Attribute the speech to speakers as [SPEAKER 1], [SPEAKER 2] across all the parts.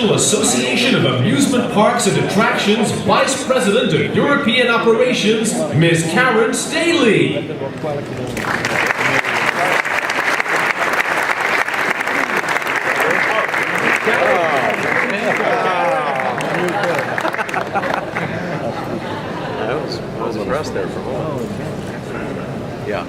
[SPEAKER 1] International Association of Amusement Parks and Attractions Vice President of European Operations, Ms. Karen Staley.
[SPEAKER 2] I was impressed there for a moment. Yeah.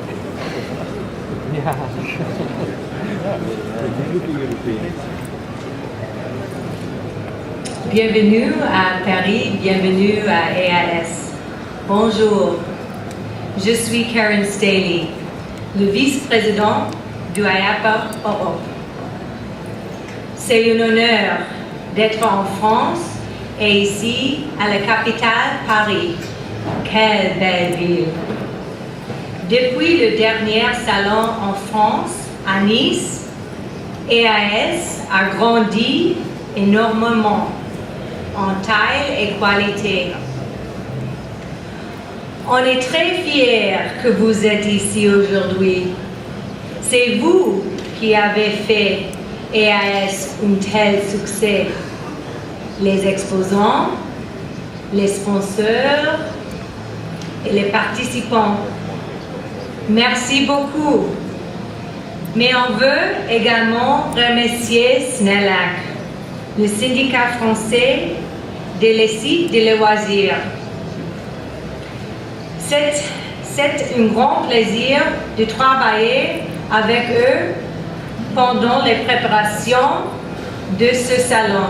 [SPEAKER 3] Bienvenue à Paris, bienvenue à EAS. Bonjour, je suis Karen Staley, le vice-président du IAAPA Europe. C'est un honneur d'être en France et ici à la capitale Paris. Quelle belle ville! Depuis le dernier salon en France, à Nice, EAS a grandi énormément en taille et qualité. On est très fiers que vous êtes ici aujourd'hui. C'est vous qui avez fait EAS un tel succès. Les exposants, les sponsors et les participants. Merci beaucoup. Mais on veut également remercier SNELAC, le syndicat français des sites de loisirs. C'est un grand plaisir de travailler avec eux pendant les préparations de ce salon.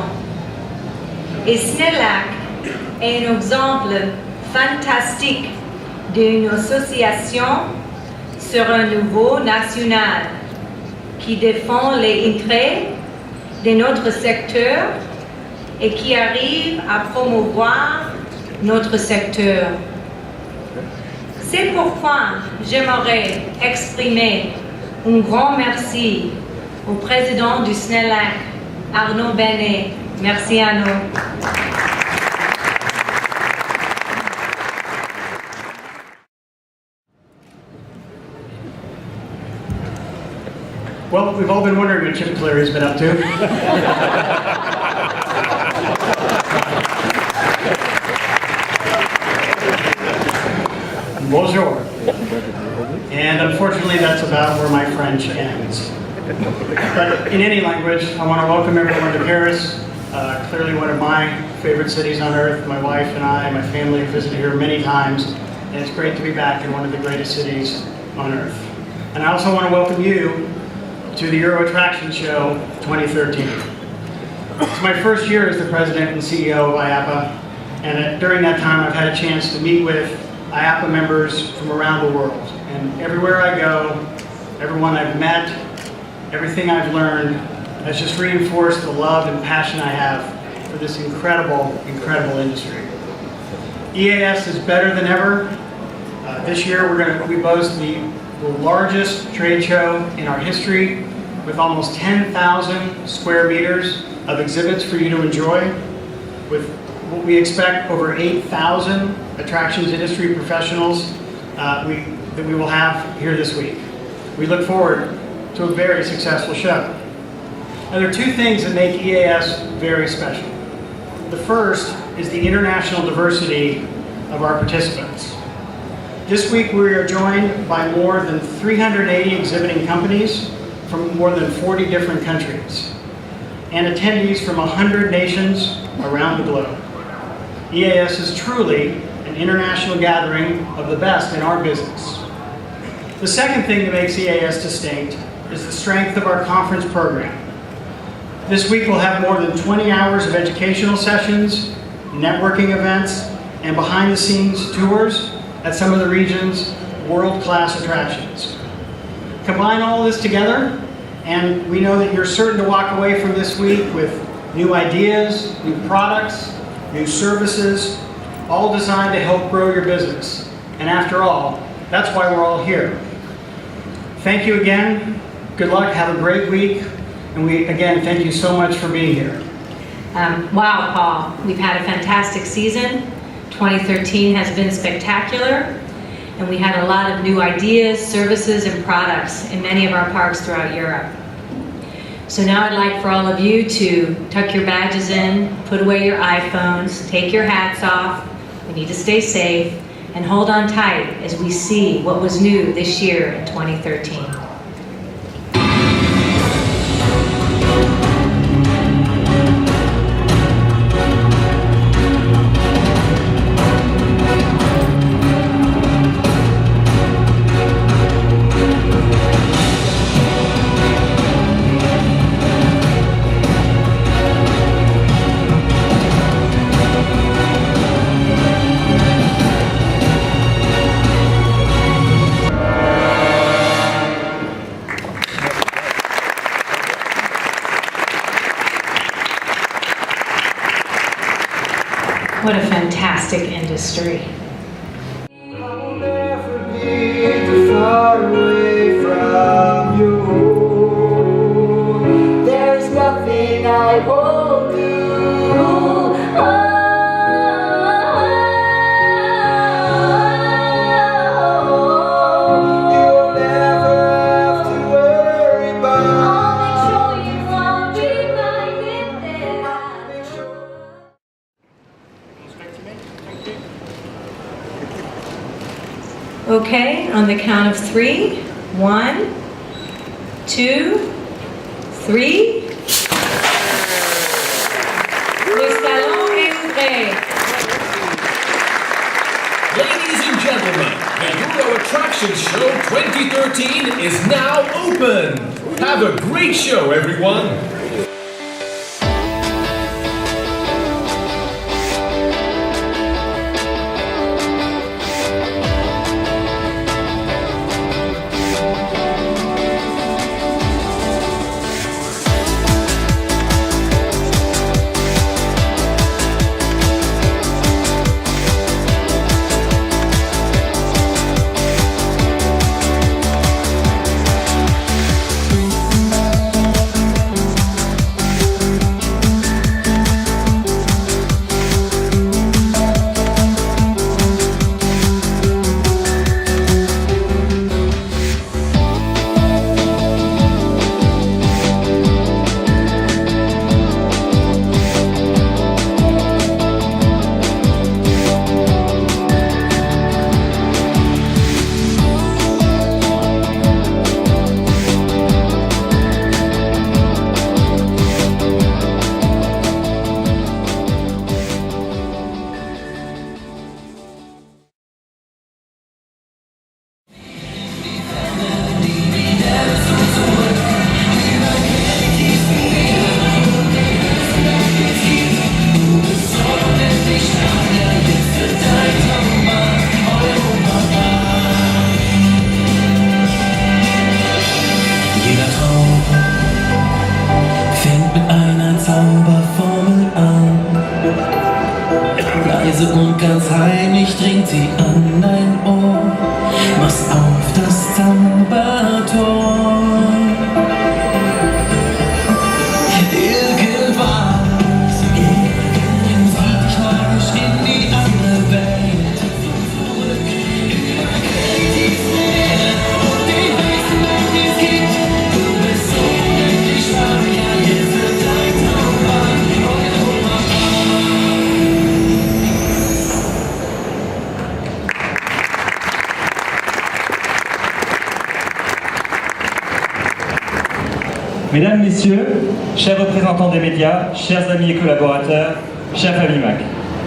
[SPEAKER 3] Et SNELAC est un exemple fantastique d'une association sur un niveau national qui défend les intérêts de notre secteur et qui arrive à promouvoir notre secteur. C'est pourquoi j'aimerais exprimer un grand merci au président du SNELAC, Arnaud Benet. Merci Arnaud.
[SPEAKER 4] Well, we've all been wondering what Chip Cleary's been up to. Bonjour. And unfortunately, that's about where my French ends. But in any language, I want to welcome everyone to Paris. Clearly one of my favorite cities on earth. My wife and I, my family have visited here many times, and it's great to be back in one of the greatest cities on earth. And I also want to welcome you to the Euro Attraction Show 2013. It's my first year as the president and CEO of IAAPA, and during that time I've had a chance to meet with IAAPA members from around the world. And everywhere I go, everyone I've met, everything I've learned has just reinforced the love and passion I have for this incredible, incredible industry. EAS is better than ever. This year we boast the largest trade show in our history, with almost 10,000 square meters of exhibits for you to enjoy, with what we expect over 8,000 attractions industry professionals that we will have here this week. We look forward to a very successful show. Now, there are two things that make EAS very special. The first is the international diversity of our participants. This week we are joined by more than 380 exhibiting companies from more than 40 different countries and attendees from 100 nations around the globe. EAS is truly an international gathering of the best in our business. The second thing that makes EAS distinct is the strength of our conference program. This week we'll have more than 20 hours of educational sessions, networking events, and behind-the-scenes tours at some of the region's world-class attractions. Combine all this together, and we know that you're certain to walk away from this week with new ideas, new products, new services, all designed to help grow your business. And after all, that's why we're all here. Thank you again. Good luck. Have a great week. And we, again, thank you so much for being here.
[SPEAKER 3] Wow, Paul, we've had a fantastic season. 2013 has been spectacular, and we had a lot of new ideas, services, and products in many of our parks throughout Europe. So now I'd like for all of you to tuck your badges in, put away your iPhones, take your hats off. We need to stay safe and hold on tight as we see what was new this year in 2013. What a fantastic industry.
[SPEAKER 5] I'll never be too far away from you. There's nothing I won't do. You'll never have to worry about. I'll make sure you won't be reminded that I'll make sure.
[SPEAKER 3] Okay, on the count of 3. 1, 2, 3. Le salon est ouvert.
[SPEAKER 1] Ladies and gentlemen, the Euro Attractions Show 2013 is now open. Have a great show, everyone.
[SPEAKER 6] Leise und ganz heimlich dringt sie an dein Ohr. Machst auf das Zaubertor. Irgendwas sieht dich magisch in die andere Welt. Und den höchsten Berg, den es gibt. Du bist so unendlich stark, ja, jetzt wird dein Zauber Europa.
[SPEAKER 7] Mesdames, Messieurs, chers représentants des médias, chers amis et collaborateurs, chère famille Mac,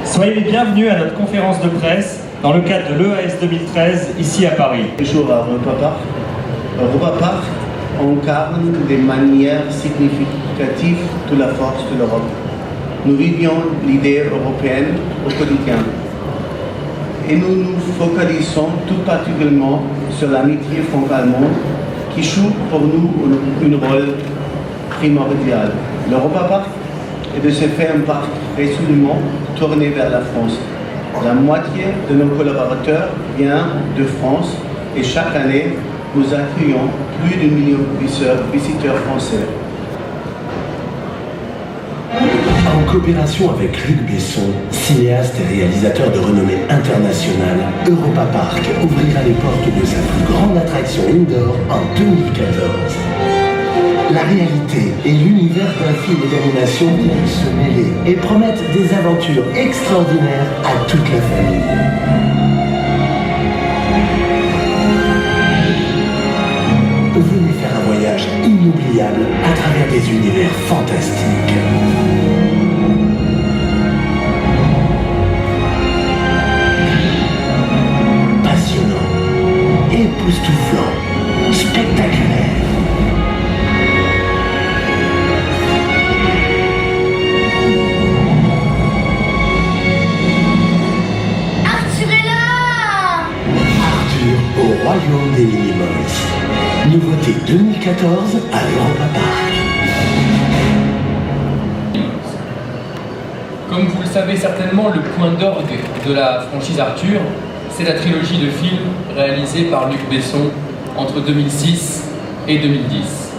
[SPEAKER 7] soyez les bienvenus à notre conférence de presse dans le cadre de l'EAS 2013 ici à Paris.
[SPEAKER 8] Bonjour à Europa Park. Europa Park incarne de manière significative toute la force de l'Europe. Nous vivions l'idée européenne au quotidien et nous nous focalisons tout particulièrement sur l'amitié franco-allemande qui joue pour nous un rôle primordial. L'Europa Park est de ce fait un parc résolument tourné vers la France. La moitié de nos collaborateurs vient de France et chaque année, nous accueillons plus de 1 million de visiteurs français.
[SPEAKER 9] En coopération avec Luc Besson, cinéaste et réalisateur de renommée internationale, Europa Park ouvrira les portes de sa plus grande attraction indoor en 2014. la réalité et l'univers d'un film d'animation viennent se mêler et promettent des aventures extraordinaires à toute la famille. Venez faire un voyage inoubliable à travers des univers fantastiques. Passionnant, époustouflant, spectaculaire.
[SPEAKER 5] Arthur est là!
[SPEAKER 9] Arthur au royaume des Minimoys. Nouveauté 2014 à Europa Park.
[SPEAKER 10] Comme vous le savez certainement, le point d'orgue de la franchise Arthur, c'est la trilogie de films réalisée par Luc Besson entre 2006 et 2010.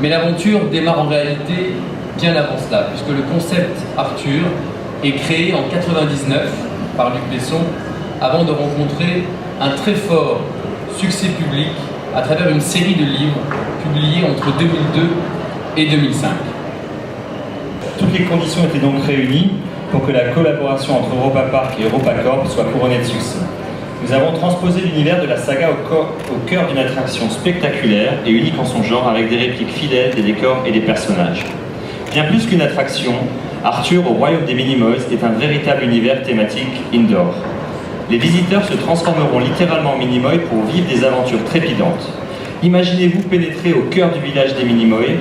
[SPEAKER 10] Mais l'aventure démarre en réalité bien avant cela, puisque le concept Arthur est créé en 1999 par Luc Besson avant de rencontrer un très fort succès public à travers une série de livres publiés entre 2002 et 2005.
[SPEAKER 7] Toutes les conditions étaient donc réunies pour que la collaboration entre Europa Park et EuropaCorp soit couronnée de succès. Nous avons transposé l'univers de la saga au cœur d'une attraction spectaculaire et unique en son genre, avec des répliques fidèles, des décors et des personnages. Bien plus qu'une attraction, Arthur au royaume des Minimoys est un véritable univers thématique indoor. Les visiteurs se transformeront littéralement en Minimoy pour vivre des aventures trépidantes. Imaginez-vous pénétrer au cœur du village des Minimoy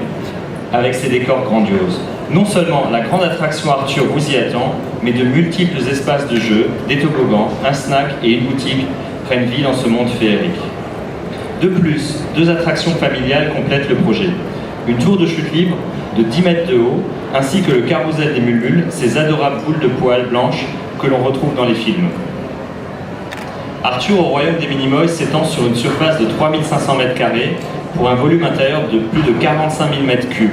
[SPEAKER 7] avec ses décors grandioses. Non seulement la grande attraction Arthur vous y attend, mais de multiples espaces de jeu, des toboggans, un snack et une boutique prennent vie dans ce monde féerique. De plus, 2 attractions familiales complètent le projet. Une tour de chute libre de 10 mètres de haut, ainsi que le carrousel des Mulmules, ces adorables boules de poils blanches que l'on retrouve dans les films. Arthur au royaume des Minimoys s'étend sur une surface de 3500 m² pour un volume intérieur de plus de 45 000 m3.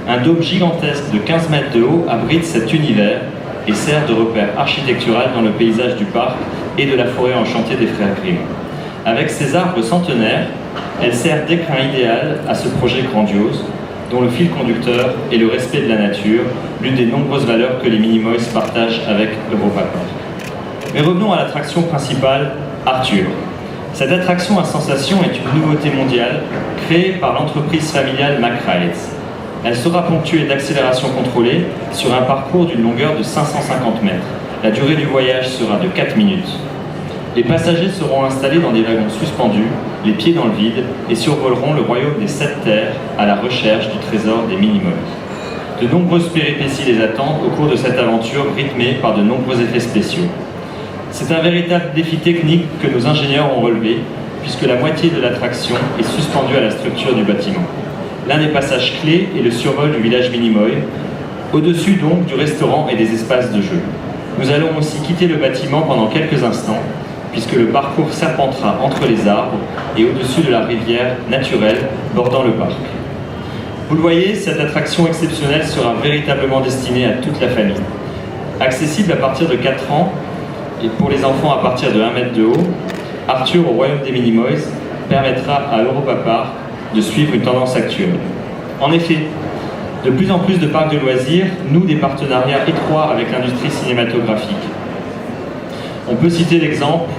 [SPEAKER 7] Un dôme gigantesque de 15 mètres de haut abrite cet univers et sert de repère architectural dans le paysage du parc et de la forêt enchantée des frères Grimm. Avec ses arbres centenaires, elle sert d'écrin idéal à ce projet grandiose, dont le fil conducteur est le respect de la nature, l'une des nombreuses valeurs que les Minimoys partagent avec Europa Park. Mais revenons à l'attraction principale, Arthur. Cette attraction à sensation est une nouveauté mondiale créée par l'entreprise familiale McRides. Elle sera ponctuée d'accélération contrôlée sur un parcours d'une longueur de 550 mètres. La durée du voyage sera de 4 minutes. Les passagers seront installés dans des wagons suspendus, les pieds dans le vide, et survoleront le royaume des 7 terres à la recherche du trésor des Minimoys. De nombreuses péripéties les attendent au cours de cette aventure rythmée par de nombreux effets spéciaux. C'est un véritable défi technique que nos ingénieurs ont relevé, puisque la moitié de l'attraction est suspendue à la structure du bâtiment. L'un des passages clés est le survol du village Minimoy, au-dessus donc du restaurant et des espaces de jeu. Nous allons aussi quitter le bâtiment pendant quelques instants, puisque le parcours serpentera entre les arbres et au-dessus de la rivière naturelle bordant le parc. Vous le voyez, cette attraction exceptionnelle sera véritablement destinée à toute la famille. Accessible à partir de 4 ans, et pour les enfants à partir de 1 mètre de haut, Arthur au royaume des Minimoys permettra à Europa Park de suivre une tendance actuelle. En effet, de plus en plus de parcs de loisirs nouent des partenariats étroits avec l'industrie cinématographique. On peut citer l'exemple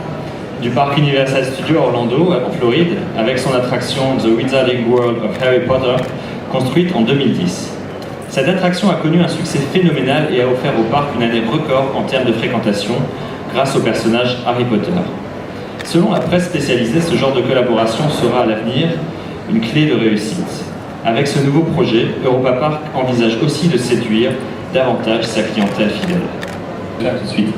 [SPEAKER 7] du parc Universal Studios à Orlando, en Floride, avec son attraction The Wizarding World of Harry Potter, construite en 2010. Cette attraction a connu un succès phénoménal et a offert au parc une année record en termes de fréquentation, grâce au personnage Harry Potter. Selon la presse spécialisée, ce genre de collaboration sera à l'avenir une clé de réussite. Avec ce nouveau projet, Europa Park envisage aussi de séduire davantage sa clientèle fidèle. Là tout de suite.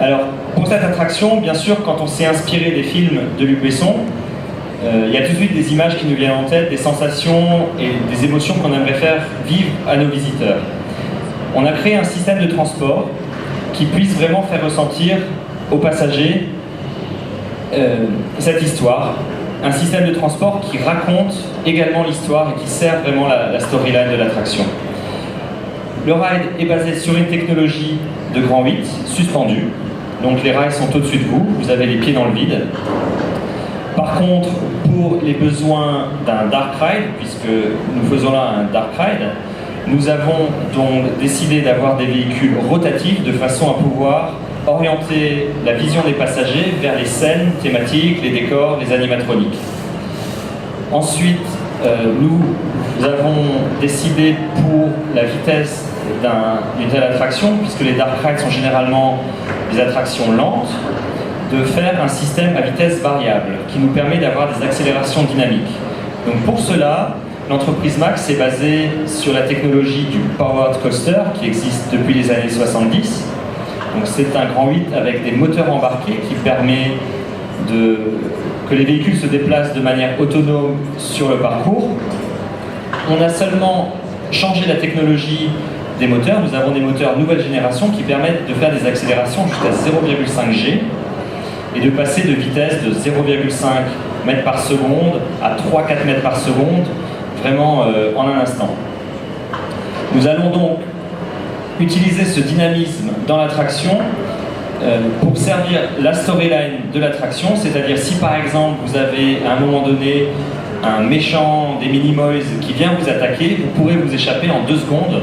[SPEAKER 7] Alors, pour cette attraction, bien sûr, quand on s'est inspiré des films de Luc Besson, il y a tout de suite des images qui nous viennent en tête, des sensations et des émotions qu'on aimerait faire vivre à nos visiteurs. On a créé un système de transport qui puisse vraiment faire ressentir aux passagers cette histoire. Un système de transport qui raconte également l'histoire et qui sert vraiment la storyline de l'attraction. Le ride est basé sur une technologie de grand 8, suspendue. Donc les rails sont au-dessus de vous, vous avez les pieds dans le vide. Par contre, pour les besoins d'un dark ride, puisque nous faisons là un dark ride, nous avons donc décidé d'avoir des véhicules rotatifs de façon à pouvoir orienter la vision des passagers vers les scènes thématiques, les décors, les animatroniques. Ensuite, nous avons décidé pour la vitesse d'une telle attraction, puisque les dark rides sont généralement des attractions lentes, de faire un système à vitesse variable qui nous permet d'avoir des accélérations dynamiques. Donc pour cela, l'entreprise Max est basée sur la technologie du Powered Coaster qui existe depuis les années 70. Donc c'est un grand 8 avec des moteurs embarqués qui permet que les véhicules se déplacent de manière autonome sur le parcours. On a seulement changé la technologie des moteurs. Nous avons des moteurs nouvelle génération qui permettent de faire des accélérations jusqu'à 0,5 G et de passer de vitesse de 0,5 mètres par seconde à 3-4 mètres par seconde, vraiment en un instant. Nous allons donc utiliser ce dynamisme dans l'attraction pour servir la storyline de l'attraction, c'est-à-dire si par exemple vous avez à un moment donné un méchant des Minimoys qui vient vous attaquer, vous pourrez vous échapper en 2 secondes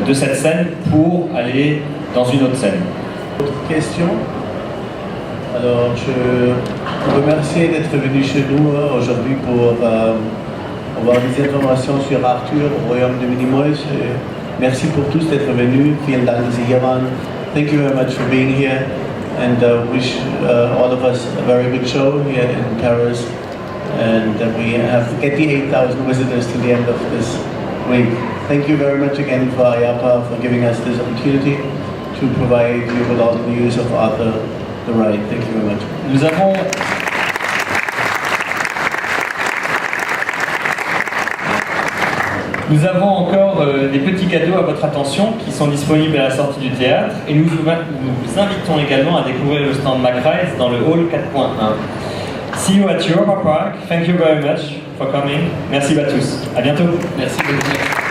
[SPEAKER 7] de cette scène pour aller dans une autre scène.
[SPEAKER 8] Autre question? Alors, je vous remercie d'être venu chez nous aujourd'hui pour avoir des informations sur Arthur au royaume de Minimoys. Merci pour tous d'être venus. Vielen Dank, dass Sie hier waren. Thank you very much for being here, and wish all of us a very good show here in Paris. And we have to get the 8,000 visitors to the end of this week. Thank you very much again for IAPA for giving us this opportunity to provide you with all the news of Arthur the Ride. Thank you very much.
[SPEAKER 7] Nous avons encore des petits cadeaux à votre attention qui sont disponibles à la sortie du théâtre et nous vous invitons également à découvrir le stand MacRides dans le hall 4.1. See you at Europa Park. Thank you very much for coming. Merci à tous. À bientôt.
[SPEAKER 10] Merci beaucoup.